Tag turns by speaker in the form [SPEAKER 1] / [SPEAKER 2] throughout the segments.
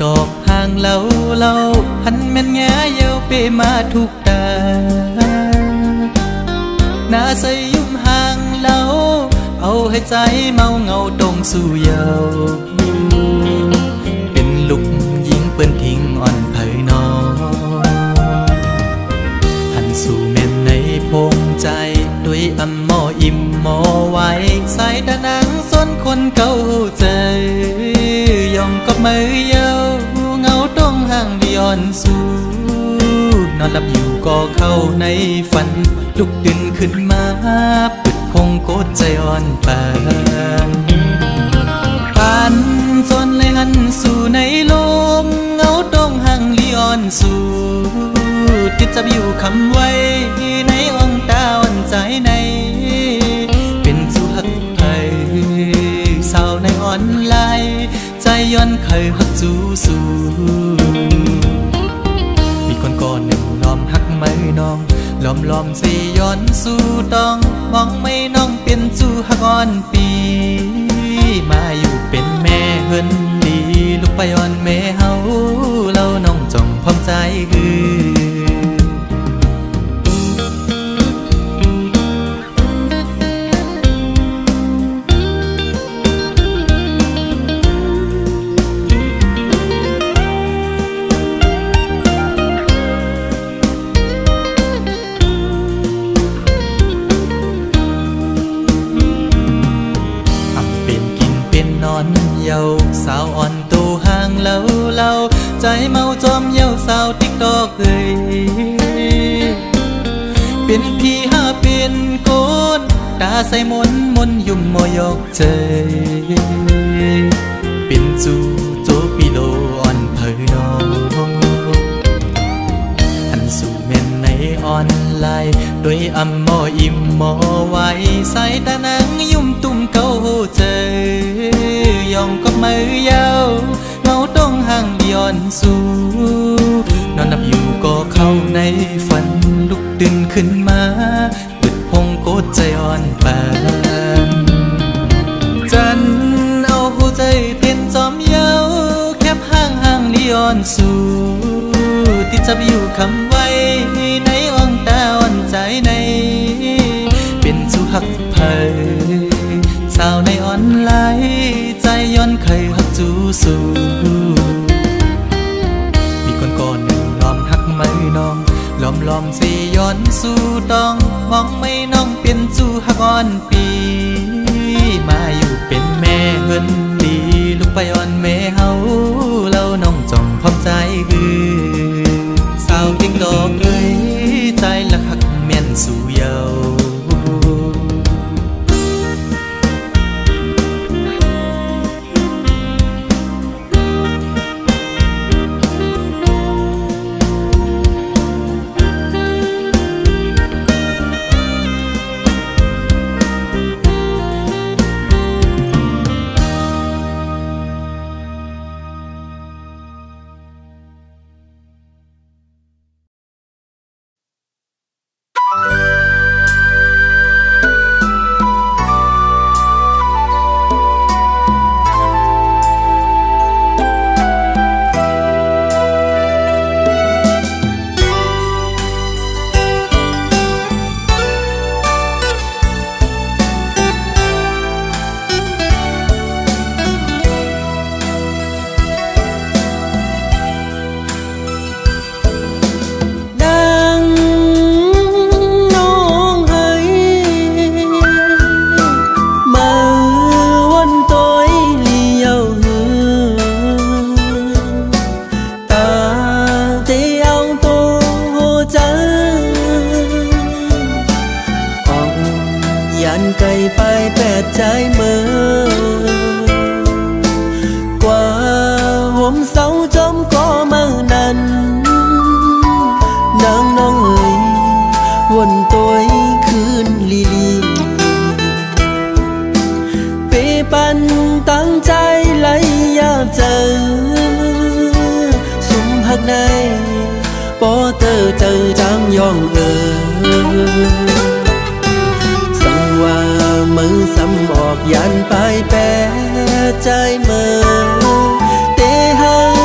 [SPEAKER 1] ตอกห่างเล่าหันแม่นแง่เย้าเปมาทุกตาหน้าใส่ยุ่มห่างเล่าเอาให้ใจเมาเงาตรงสู่เยาเป็นลูกยิงเปิ้นทิ้งอ่อนเผยนอหันสู่แม่นในพงใจด้วยอำมออิ่มมอไว้สายตานังส้นคนเก่าใจยองกับมือเยาเงาตรงห่างดิอ่อนสู่นอนหลับอยู่ก็เข้าในฝันลุกตื่นขึ้นมาปึดคงโกดใจอ่อนปานปันจนเลยหันสู่ในลมเงาตรงห่างดิอ่อนสู่ติดจับอยู่คำไว้ในอ่องตาอ่อนใจในเป็นสู่หักไทยสาวในอ่อนลายใจย้อนเคยหักจูสู่มีคนก่อนหนึ่งล้อมหักไม่น้องล้อมสิย้อนสู่ต้องมองไม่น้องเป็นจูหักอ่อนปีมาอยู่เป็นแม่เฮินดีลูกไปอ่อนแม่เฮาเล่าน้องจ้องพร้อมใจเยาสาวอ่อนตูห่างเล่าใจเมาจอมเยาสาวติ๊กตอกเป็นพี่หาเป็นโกนตาใส่มนยุ่มมอยอกใจเป็นจูโจปิโลอ่อนเผยน้องหันสู่เม่นในออนไลน์โดยอำมออิ่มมอไว้ใส่ตานังยุ่มตุ่มเก่าใจยองกับมือยาวเงาต้องห่างดิอ่อนสู่นอนหลับอยู่ก็เข้าในฝันลุกตื่นขึ้นมาปึดพงโกดใจอ่อนปานจันเอาหัวใจเต้นจอมเยาแคบห่างดิอ่อนสู่ติดจับอยู่คำไว้ในอ่องตาอ่อนใจในเป็นสู่หักไผสาวในออนไลน์ใจย้อนเคยหักจูสู่มีคนก่อนหนึ่งล้อมหักไม่น้องล้อมสิย้อนสู่ต้องมองไม่น้องเป็นจูหักอ่อนปีมาอยู่เป็นแม่เฮินดีลูกไปอ่อนแม่เฮาเล่าน้องจ้องพร้อมใจสาวติ๊กตอกใจละหักแม่นสู่เยาสังว่ามือซ้ำออกยันไปแปรใจเมื่อเตหัง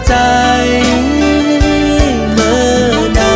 [SPEAKER 2] ใจเมื่อนา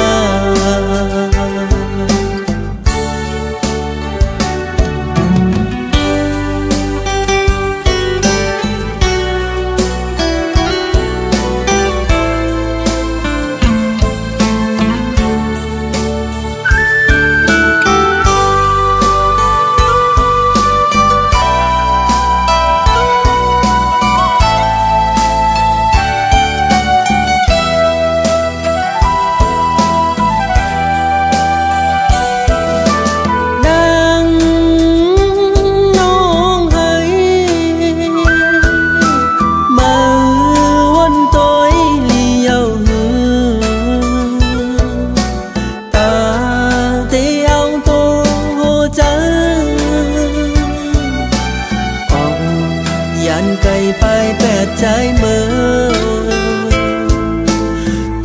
[SPEAKER 2] ใจเมื่อ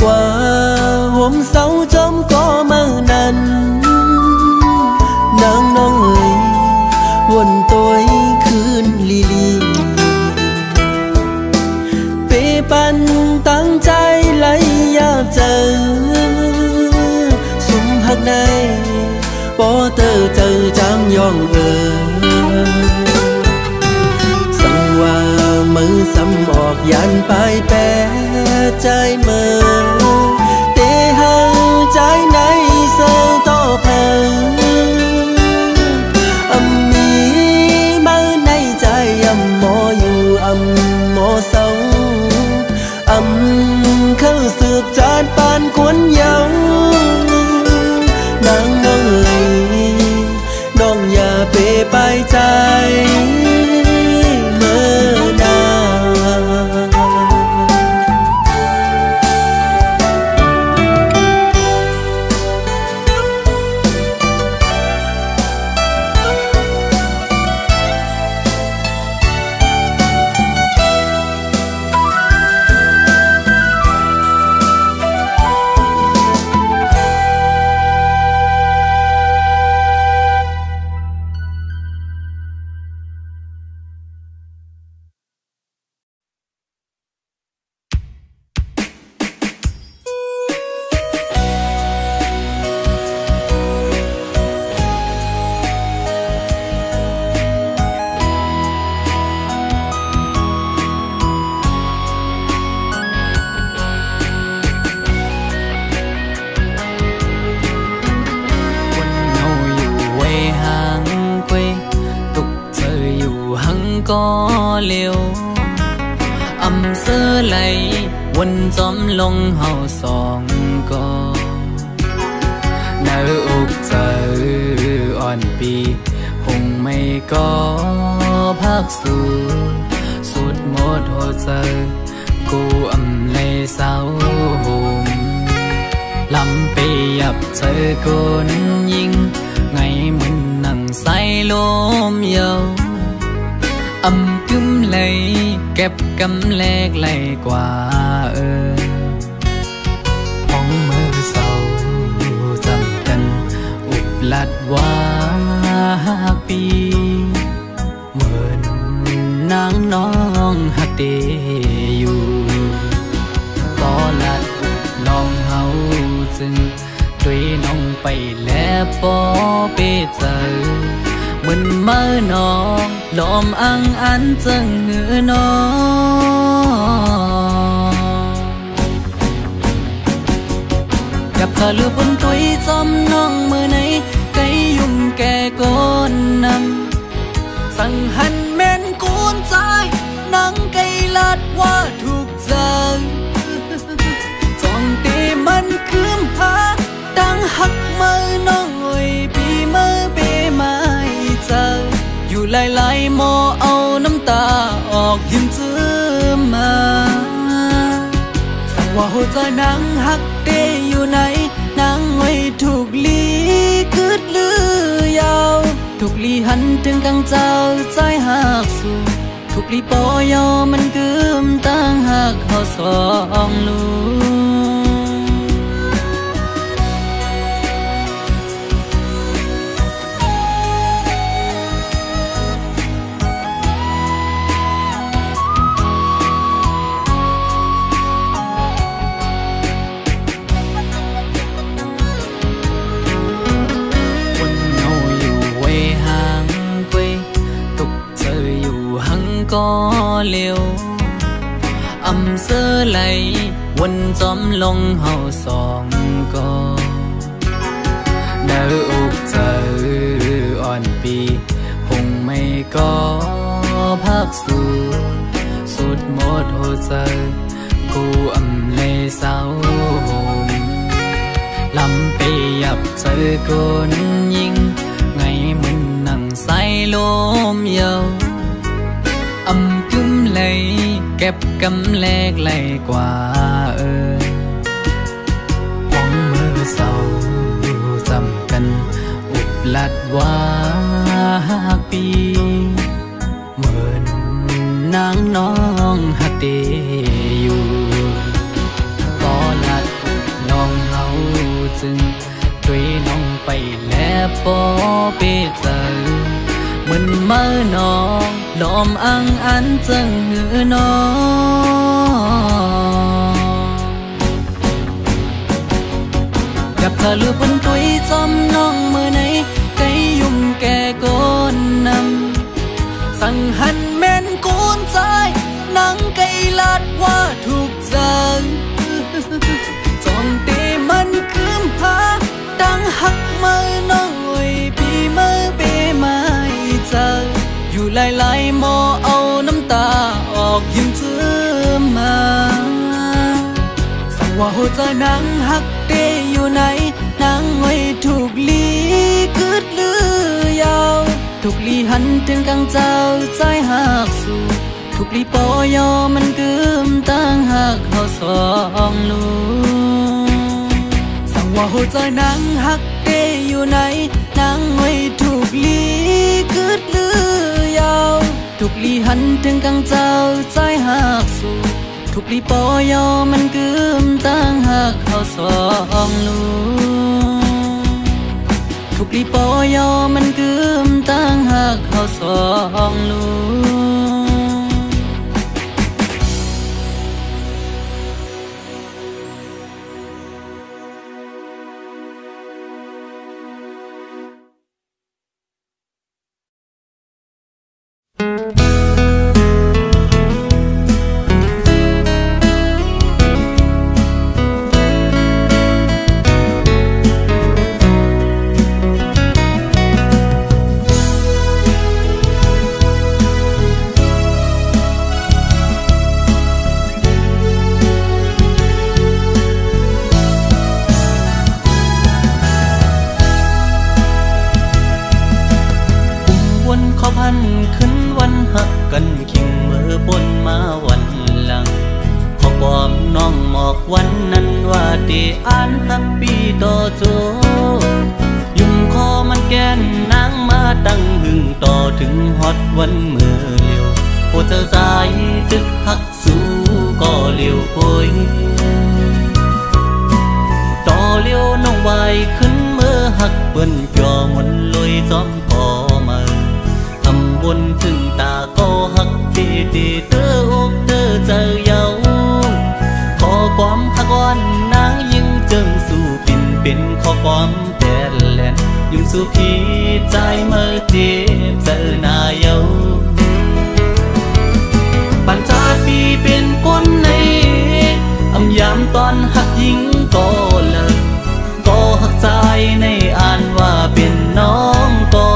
[SPEAKER 2] กว่าห่มเสาจมก็เมื่อนั้นนางน้องเอ๋ยวนตัวคืนลีลีเปปันตั้งใจไหลอยากเจอสุมหักในปอเตอเจอจางยองว่ามือซ้ำออกยันไปแปรใจเมื่อเตหังใจในเสือต่อเพลิงมีมือในใจหมออยู่หมอเศร้าเข้าสืบจานปานควนเยาวนางน้องเอ๋ยน้องอย่าเปไปใจวนจอมลงเฮาสองก็เนื้ออกเจออ่อนปีหงไม่ก็พักสู่สุดหมดหัวใจกูเลยเศร้าห่มลำไปยับเจอคนยิงไงเหมือนนั่งใส่ลมเยาวกึมเลยเก็บกำแลกไหลกว่าห้องมือเศร้าจำกันอุบลัดว่าปีเหมือนนางน้องหักเดอยู่ก็ลัดอุบลองเฮาจึงด้วยน้องไปแล้วปอเปเจอมันเมื่อนองลมอังอันจังเหือนอกับเธอลือบนตัวจอมน้องเมื่อไหนไกยุ่มแก่ก้นนำสั่งหันแม่นกูนใจนังไกลัดว่าถูกใจจ้องตีมันคืมหาดังหักมือน้องเอ้ยปีมือเปไม่เจออยู่หลายๆหมอเอาน้ำตาออกยิ้มจื้อมาสั่งว่าหัวใจนางหักเดอยู่ไหนนางไว้ถูกลีกึดลือยาวถูกลีหันถึงกังเจ้าใจหักสู่ถูกลีปอยอมันกึมตั้งหักเขาสองลู อำเสื้อไหลวนจอมลงเฮาสองก็เนื้ออกเจออ่อนปีหงไม่ก็พักสู่สุดหมดหัวใจกูอำเลยเศร้าหมลำไปยับเจอคนยิงไงมึนนั่งใส่ลมเยาอำกึมเลยเก็บกำแลกไหลกว่าหวังมือเศร้าจำกันอุบลัดว่าปีเหมือนนางน้องหักเดอยู่ก็ลัดน้องเฮาจึงด้วยน้องไปแล้วปอเปเจอเหมือนเมื่อน้องลมอังอันจึงหือน้องกับเธอลือบนตุยจอมน้องเมื่อไหนไกยุ่มแก่ก้นนำสั่งหันแม่นกูนใจนังไกลาดว่าถูกใจจอมเตมันคืมหาดังหักเมื่อน้องไว้ปีเมื่อเปไม่เจออยู่หลายๆหมอเอาน้ำตาออกยิ้มเชื่อมาสั่งว่าหัวใจนางหักเตอยู่ไหนนางไว้ถูกลีกึดลือยาวถูกลีหันถึงกลางเจ้าใจหักสู่ถูกลีปอยอมันกึมตั้งหักเขาสองลูสั่งว่าหัวใจนางหักเตอยู่ไหนนางไว้ถูกลีกึดลือยาวถูกลีหันถึงกลางเจ้าใจหักสู่ถูกลีปอยอมันกึมตั้งหักเขาสองลูถูกลีปอยอมันกึมตั้งหักเขาสองลู
[SPEAKER 1] ขึ้นวันหักกันขิงเมื่อบนมาวันหลังขอความน้องหมอกวันนั้นว่าที่อ่านหักปีต่อโจยุ่มคอมันแกนนางมาตั้งหึงต่อถึงฮอดวันเมื่อเลี้ยวโอ้เธอสายตึกหักสู้ก็เลี้ยวโอยต่อเลี้ยวน้องไว้ขึ้นเมื่อหักเปิ้นจ่อมนลอยซ้อมก่อมาบนถึงตาก็หักตีเตออกเตอเจอเยาขอความหักอ่อนนางยิ่งจึงสู่ปิ่นเป็นขอความแต่แหลนยุ่งสู่พี่ใจเมื่อเจ็บเจอหน้าเยาปัญจาปีเป็นคนในอำยามตอนหักยิ่งก็เลิกก็หักใจในอ่านว่าเป็นน้องก็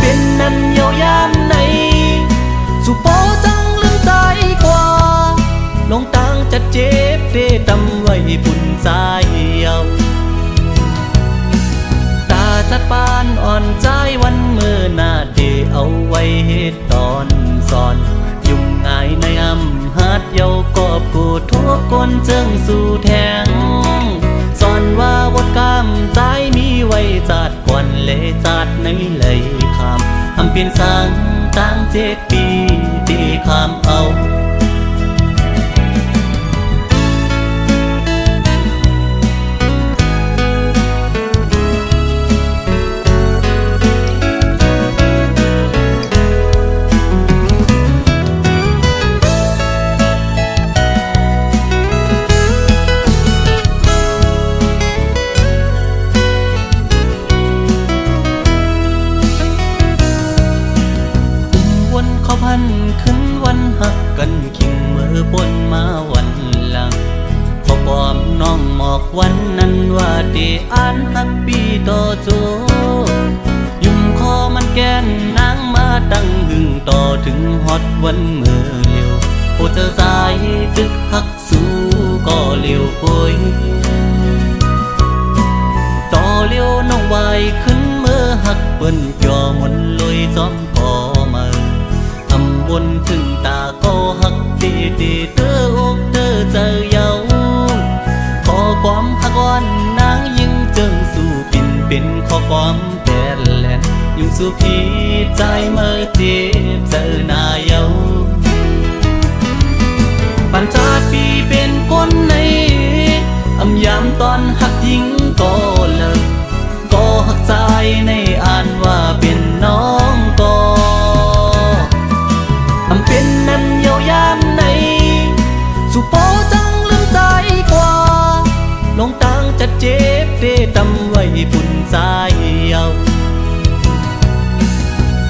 [SPEAKER 1] เป็นนั้นเยาวยามไหนสุโปจังลืมใจกว่าลงตังจัดเจ็บเตะตำไว้ปุ่นใจเยาตาจัดปานอ่อนใจวันเมื่อหน้าเดเอาไว้เหตุตอนสอนยุ่งง่ายในอำหัดเยากอบกูทั่วคนเจิงสู่แทงสอนว่าบทกรรมใจมีไว้จัดก่อนเลยจัดในเลยคำเปลี่ยนสังตั้ง7 ปีที่คำเอา พ
[SPEAKER 2] อ่านฮักปีต่อโจยุ่มคอมันแกนนางมาตั้งหึงต่อถึงฮอดวันเมื่อเลียวโอ้เธอสายตึกฮักสู้ก็เลียวป่วยต่อเลียวน้องวายขึ้นเมื่อฮักเปิ้นจ่อมนลอยซ้อมก่อมาทำบนถึงตาก็ฮักตีตีเธออกเธอเจอเยาขอความฮักอ่อนนางยิ่งเจิงสู่ปิ่นเป็นขอความแก่แลนยุ่งสู่พี่ใจเมื่อเจ็บเจอหน้าเยาปัญจาปีเป็นคนในอำยามตอนหักยิงก็เลิกก็หักใจในอ่านว่าเป็นน้องก็อำเป็นนั้นเยาวยามในสุโปจังลืมใจกว่าลงตังจะเจ็บเดตำไว้ปุ่นใจเยา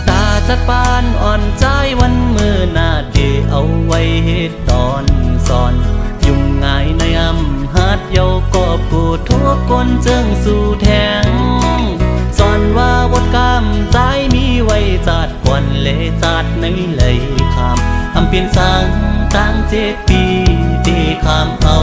[SPEAKER 2] ตาจัดปานอ่อนใจวันเมื่อหน้าเดเอาไว้เหตุตอนสอนยุ่งง่ายในอำหัดเยากอบกูทุกคนเจิงสู่แทงสอนว่าบทกรรมใจมีไว้จัดก่อนเลจัดในเลยคำอำเปลี่ยนสังตั้ง7 ปีที่คำเอา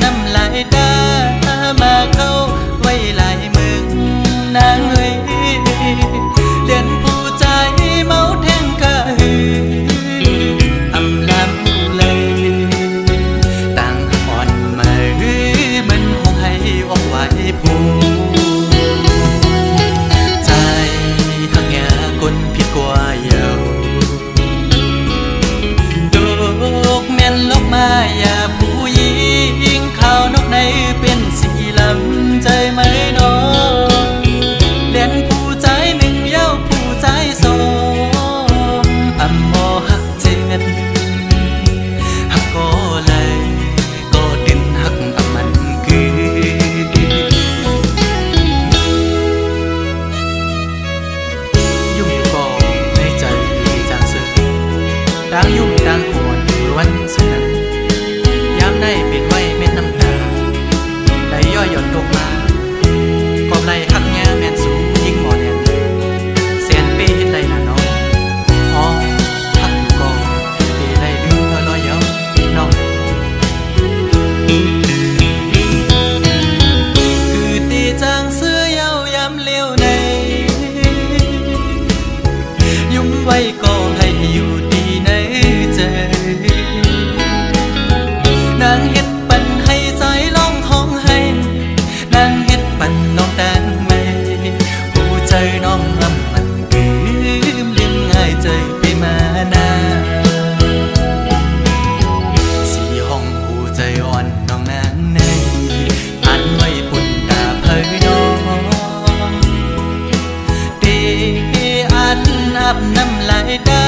[SPEAKER 2] น้ำลายตามาเข้าไว้ลายมึงนางเอ้ยเลียนผู้ใจเมาแทงกะหืออำลำเลยต่างอ่อนมามันคงให้ออกไว้ผู้ใจหักยาคนผิดกว่าเยาดูกแม่นลบมาอย่าผู้ยิงข้าวนกในเป็นสีลำใจไหมน้องเล่นผู้ใจหนึ่งเย้าผู้ใจสองอำโมหักเจ็ดหักก็เลยก็ดินหักอำมันคือยุ่งก่อในใจจางเสือดังยุ่งดังขวนวันสุนันยามได้เป็นไว้เม็ดน้ำตาได้ย่อยหย่อนตกมากอบไหลหักแง่แม่นสูงยิ่งหมอแน่นแสนเป้เห็นได้ละน้องอ๋อหักอยู่ก่อเป้ได้เรือลอยเย้าน้องคือตีจางเสื้อเย้ายามเลี้ยวในยุ่งไว้ก็ให้อยู่ดีในใจนางเฮ็ดปันให้ใจร้องห้องให้นางเฮ็ดปันน้องแตงไม่ผู้ใจน้องลำมันลืมง่ายใจไปมานาสีห้องผู้ใจอ่อนน้องนางในอันไว้ปุ่นตาเผยน้องเตอันอาบน้ำลายตา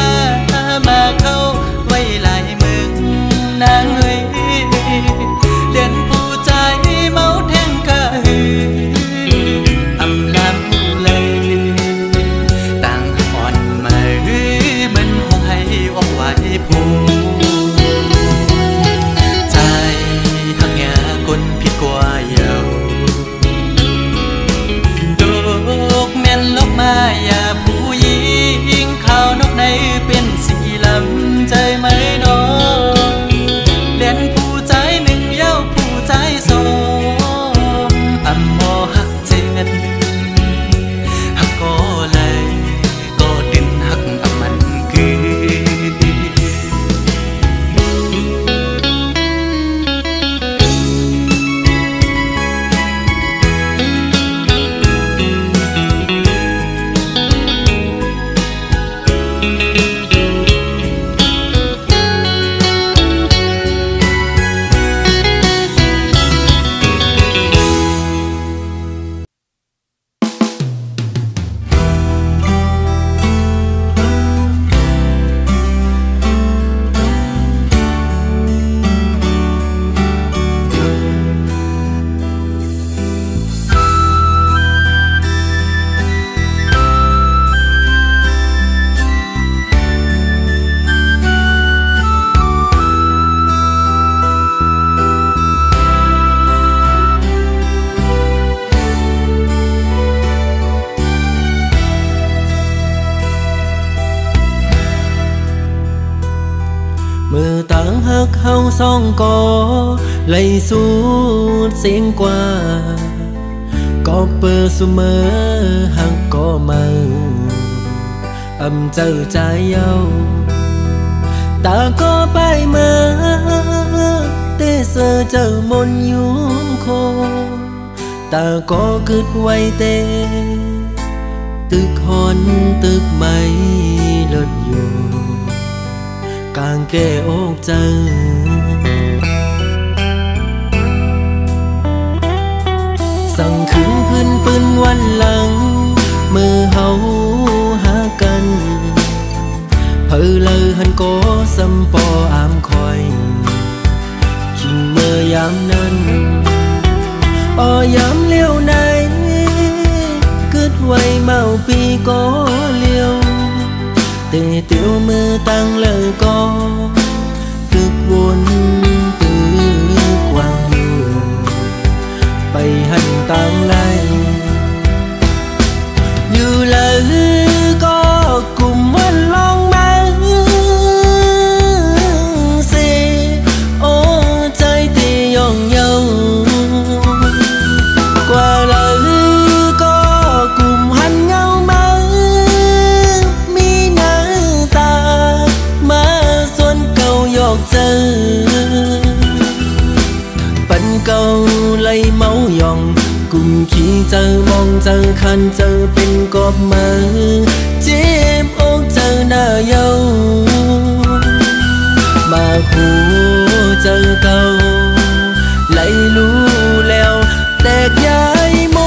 [SPEAKER 1] ลำใจไหมน้องเลียนผู้ใจหนึ่งเย้าผู้ใจสองอำมอหักเจ็ดหักก็เลยก็ดินหักอำมันคือมือต่างหักเฮาสองก่อไล่สูดเสียงกว่าก็เปิดเสมอหักก็มาอำเจ้าใจเย้าตาก็ไปมาเตเสอเจ้ามนยุงโคตาก็กึดไว้เตตึกหอนตึกไม่ลดอยู่กางแก้อกเจอสั่งขึ้นพื้นปืนวันหลังมือเฮาหากันเพอเลยหันโกสัมปออามคอยคิงเมื่อยามนั้นยามเลี้ยวไหนกึดไว้เมาปีก็เลี้ยวเตะเตียวมือตั้งเลยก็ตึกวนตึกวางอยู่ไปหันตั้งไล่อยู่เลยก็กลุ่มวันลองมาสิโอ้ใจตีย่องเยากว่าเลยก็กลุ่มหันเงามามีหน้าตามาส่วนเก่ายอกเจอปันเก่าไล่เมายองกลุ่มขี้เจอมองเจอคันเจอเป็นกบมือเจ็บอกเจอหน้าเยามาคู่เจอเก่าไล่รู้แล้วแตกย้ายโม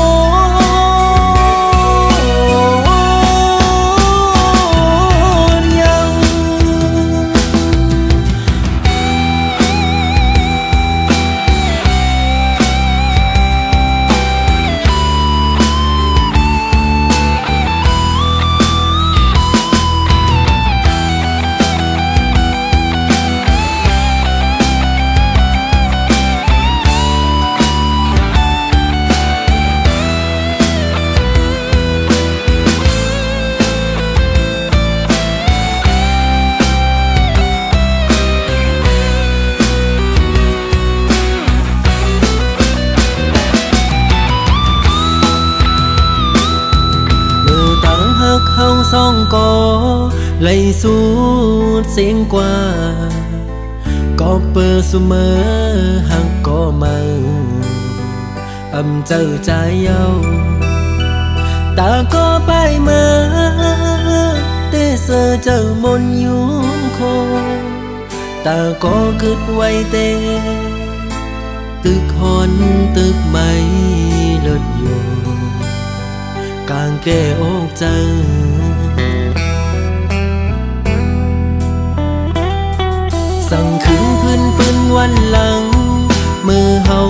[SPEAKER 1] เฮาสองก่อไล่สูดเสียงกว่าก็เปิดเสมอหักก็มาอำเจ้าใจเย้าตาก็ไปมาเตเสอเจ้ามนยุงโคตาก็กึดไว้เตตึกหอนตึกไม่ลดอยู่กางแก้อกเจอสั่งขึ้นพื้นปืนวันหลังมือเฮา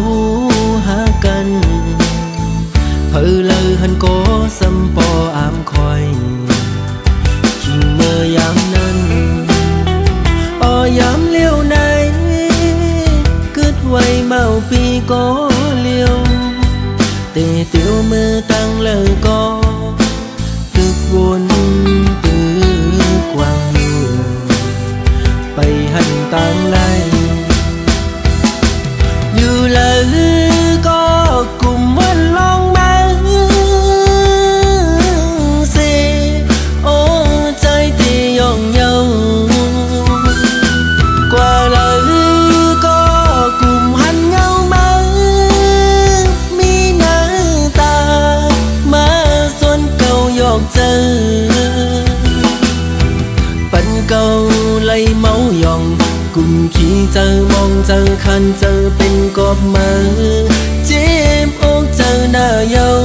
[SPEAKER 1] หากันเพอเลยหันโกสัมปออามคอยคิงเมื่อยามนั้นยามเลี้ยวไหนกึดไว้เมาปีก็เลี้ยวเตะเตียวมือตั้งเลยก็ตึกวนตึกวางอยู่
[SPEAKER 3] tàn ngày như là có cùng anh long mang xe ô trái thì dọn nhau qua lời có cùng hành nhau mà mi nở ta mà xuân cầu giọt chờ bánh cầu lấy máu giòn cùng khi chờ mong chờ khăn chờ bên cọp mơ chim ôm chờ nở dâu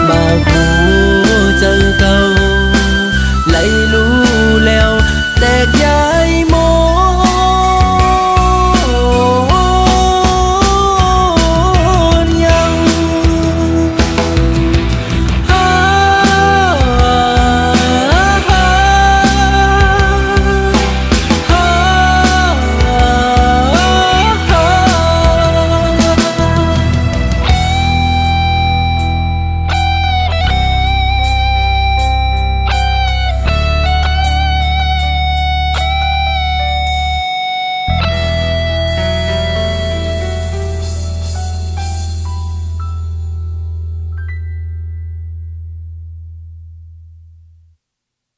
[SPEAKER 3] bà cụ chờ cầu lấy lú leo đẹp giá